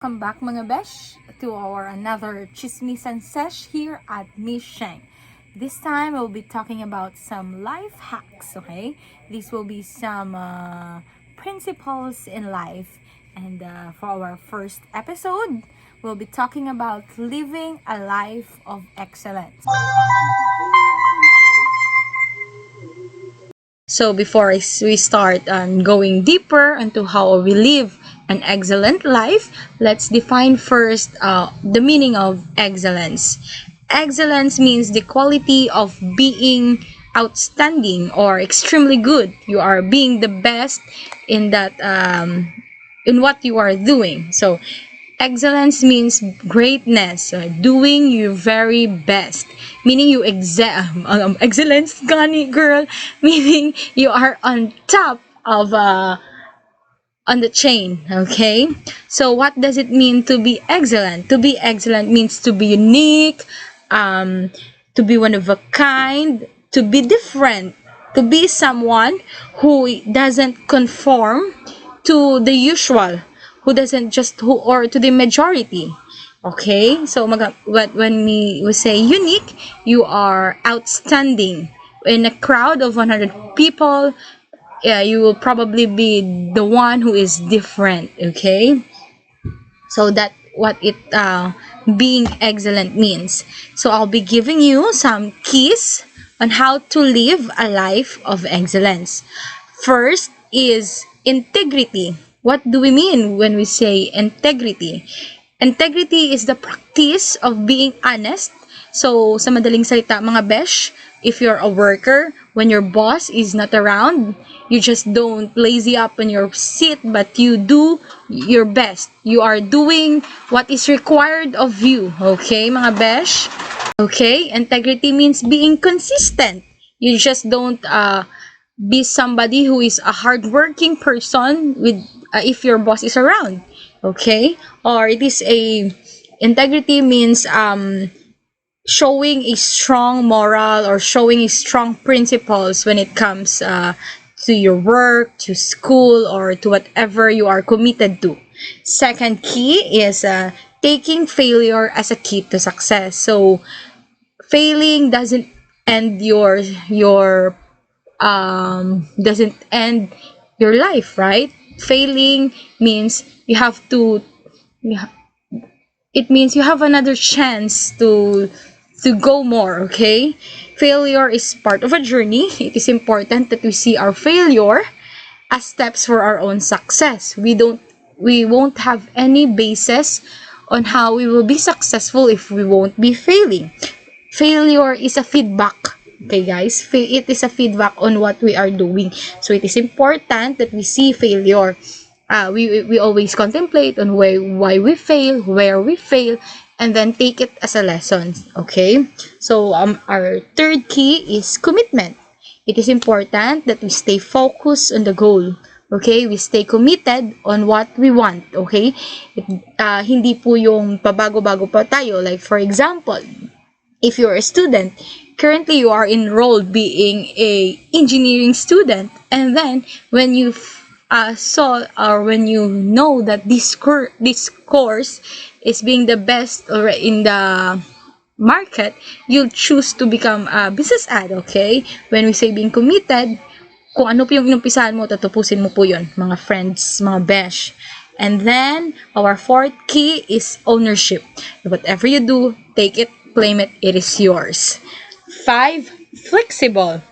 Welcome back mga besh to our another Chismisan Sesh here at Miss Sheng. This time we'll be talking about some life hacks, okay? These will be some principles in life. And for our first episode, we'll be talking about living a life of excellence. So before we start going deeper into how we live an excellent life, let's define first the meaning of excellence. Excellence means the quality of being outstanding or extremely good. You are being the best in that in what you are doing. So excellence means greatness, doing your very best, meaning you excellence, gani girl, meaning you are on top of on the chain. Okay, so what does it mean to be excellent? To be excellent means to be unique, to be one of a kind, to be different, to be someone who doesn't conform to the usual, who doesn't just who or to the majority. Okay, so when we say unique, you are outstanding in a crowd of 100 people. Yeah, you will probably be the one who is different. Okay, so that what it being excellent means. So I'll be giving you some keys on how to live a life of excellence. First is integrity. What do we mean when we say integrity? Integrity is the practice of being honest. So, sa madaling salita, mga besh, if you're a worker, when your boss is not around, you just don't lazy up on your seat, but you do your best. You are doing what is required of you. Okay, mga besh? Okay, integrity means being consistent. You just don't be somebody who is a hardworking person with if your boss is around. Okay, or it is a integrity means showing a strong moral or showing a strong principles when it comes to your work, to school, or to whatever you are committed to. Second key is taking failure as a key to success. So failing doesn't end your doesn't end your life, right? Failing means you have to it means you have another chance to go more. Okay, failure is part of a journey. It is important that we see our failure as steps for our own success. We won't have any basis on how we will be successful if we won't be failing. Failure is a feedback. Okay, guys, it is a feedback on what we are doing. So it is important that we see failure. We always contemplate on why we fail, where we fail, and then take it as a lesson. Okay, so our third key is commitment. It is important that we stay focused on the goal. Okay, we stay committed on what we want. Okay, hindi po yung pabago-bago pa tayo. Like for example, if you're a student, currently you are enrolled being a engineering student, and then when you saw or when you know that this course is being the best or in the market, you'll choose to become a business ad. Okay, when we say being committed, kung ano po yung inumpisahan mo, tatapusin mo po yun, mga friends, mga besh. And then our fourth key is ownership. Whatever you do, take it, claim it, it is yours. 5, flexible.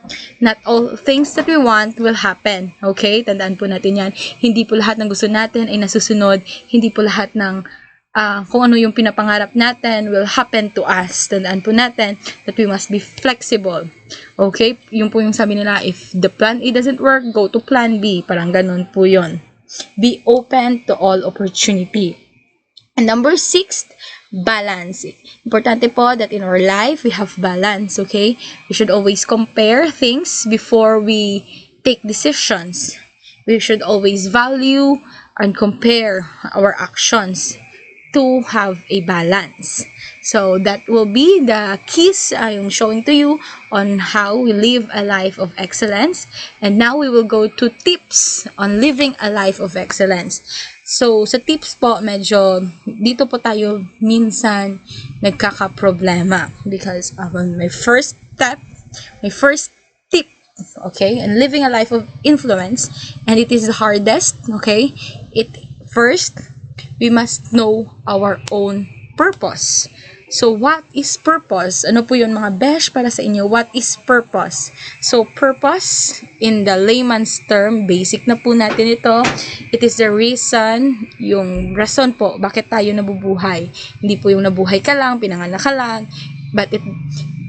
Not all things that we want will happen. Okay? Tandaan po natin yan. Hindi po lahat ng gusto natin ay nasusunod. Hindi po lahat ng kung ano yung pinapangarap natin will happen to us. Tandaan po natin that we must be flexible. Okay? Yung po yung sabi nila, if the plan A doesn't work, go to plan B. Parang ganun po yun. Be open to all opportunity. And number 6, balance. Importante po that in our life, we have balance, okay? We should always compare things before we take decisions. We should always value and compare our actions. to have a balance. So that will be the keys I'm showing to you on how we live a life of excellence. And now we will go to tips on living a life of excellence. So sa tips po, medyo dito po tayo minsan nagkakaproblema because my first step, my first tip, okay, and living a life of influence, and it is the hardest, okay, it first we must know our own purpose. So, what is purpose? Ano po yun mga besh para sa inyo? What is purpose? So, purpose, in the layman's term, basic na po natin ito. It is the reason, yung rason po, bakit tayo nabubuhay. Hindi po yung nabuhay ka lang, pinanganak ka lang, but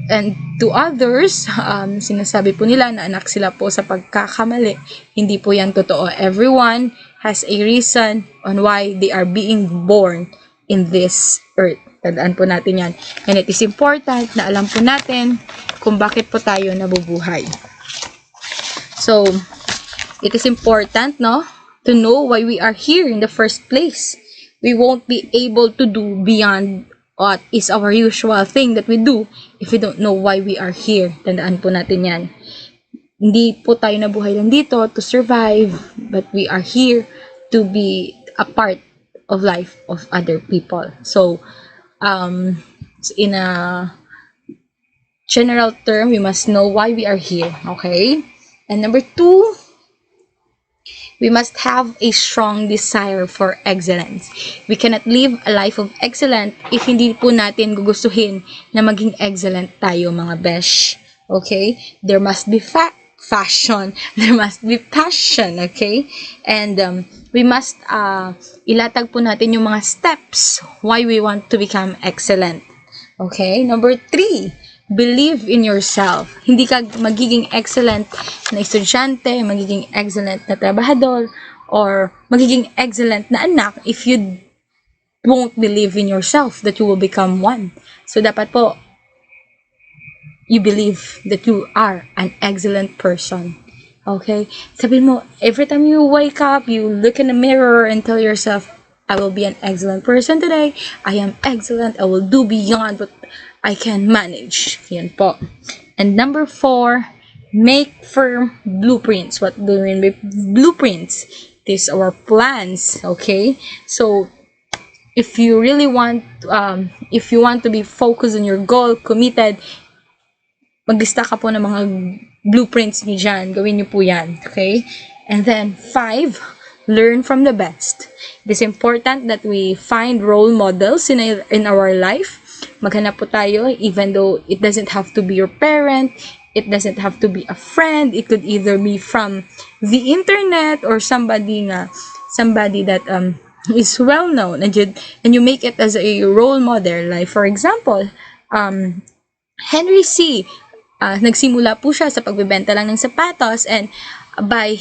and to others, sinasabi po nila na anak sila po sa pagkakamali. Hindi po yan totoo. Everyone has a reason on why they are being born in this earth. Tandaan po natin yan. And it is important na alam po natin kung bakit po tayo nabubuhay. So, it is important, no, to know why we are here in the first place. We won't be able to do beyond what is our usual thing that we do if we don't know why we are here. Tandaan po natin yan. Hindi po tayo nabuhay lang dito to survive, but we are here to be a part of life of other people. So, in a general term, we must know why we are here, okay? And number 2, we must have a strong desire for excellence. We cannot live a life of excellence if hindi po natin gugustuhin na maging excellent tayo, mga besh. Okay? There must be fashion. There must be passion. Okay? And we must ilatag po natin yung mga steps why we want to become excellent. Okay? Number 3, believe in yourself. Hindi ka magiging excellent na estudyante, magiging excellent na trabahador, or magiging excellent na anak if you won't believe in yourself that you will become one. So, dapat po, you believe that you are an excellent person. Okay? Sabihin mo, every time you wake up, you look in the mirror and tell yourself, I will be an excellent person today. I am excellent. I will do beyond what I can manage. Yan po. And number 4, make firm blueprints. What do we mean by blueprints? These are our plans. Okay? So, if you really want, if you want to be focused on your goal, committed, maglista ka po ng mga blueprints niyo dyan. Gawin niyo po yan. Okay? And then, 5, learn from the best. It is important that we find role models in our life. Maghanap po tayo, even though it doesn't have to be your parent, it doesn't have to be a friend, it could either be from the internet or somebody that is well known, and you make it as a role model. Like for example, Henry C. Nagsimula po siya sa pagbebenta lang ng sapatos, and by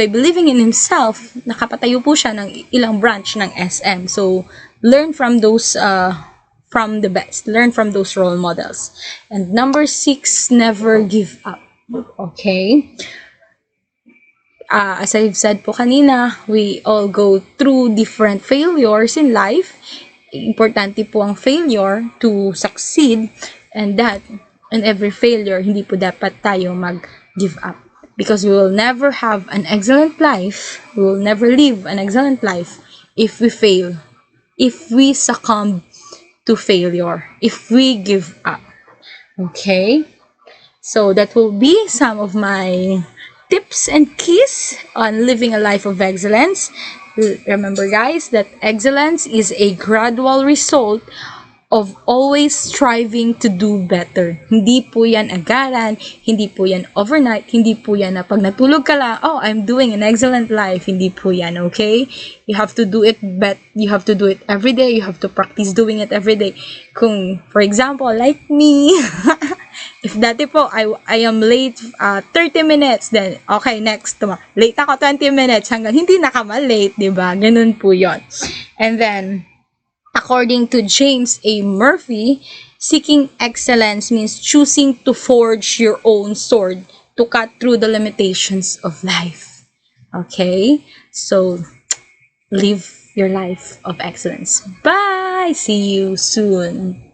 believing in himself, nakapatayo po siya ng ilang branch ng SM. So, learn from those from the best. Learn from those role models. And number 6, never give up. Okay? As I've said po kanina, we all go through different failures in life. Importante po ang failure to succeed, and every failure, hindi po dapat tayo mag-give up. Because we will never have an excellent life, we will never live an excellent life if we fail, if we succumb to failure, if we give up. Okay? So that will be some of my tips and keys on living a life of excellence. Remember guys, that excellence is a gradual result of always striving to do better. Hindi po yan agaran, hindi po yan overnight, hindi po yan na pag natulog ka lang, oh, I'm doing an excellent life. Hindi po yan, okay? You have to do it you have to do it every day. You have to practice doing it every day. Kung, for example, like me, if dati po, I am late 30 minutes, then, okay, next, late ako 20 minutes, hanggang hindi nakamalate, diba? Ganun po yon. And then, according to James A. Murphy, seeking excellence means choosing to forge your own sword to cut through the limitations of life. Okay? So, live your life of excellence. Bye! Bye! See you soon!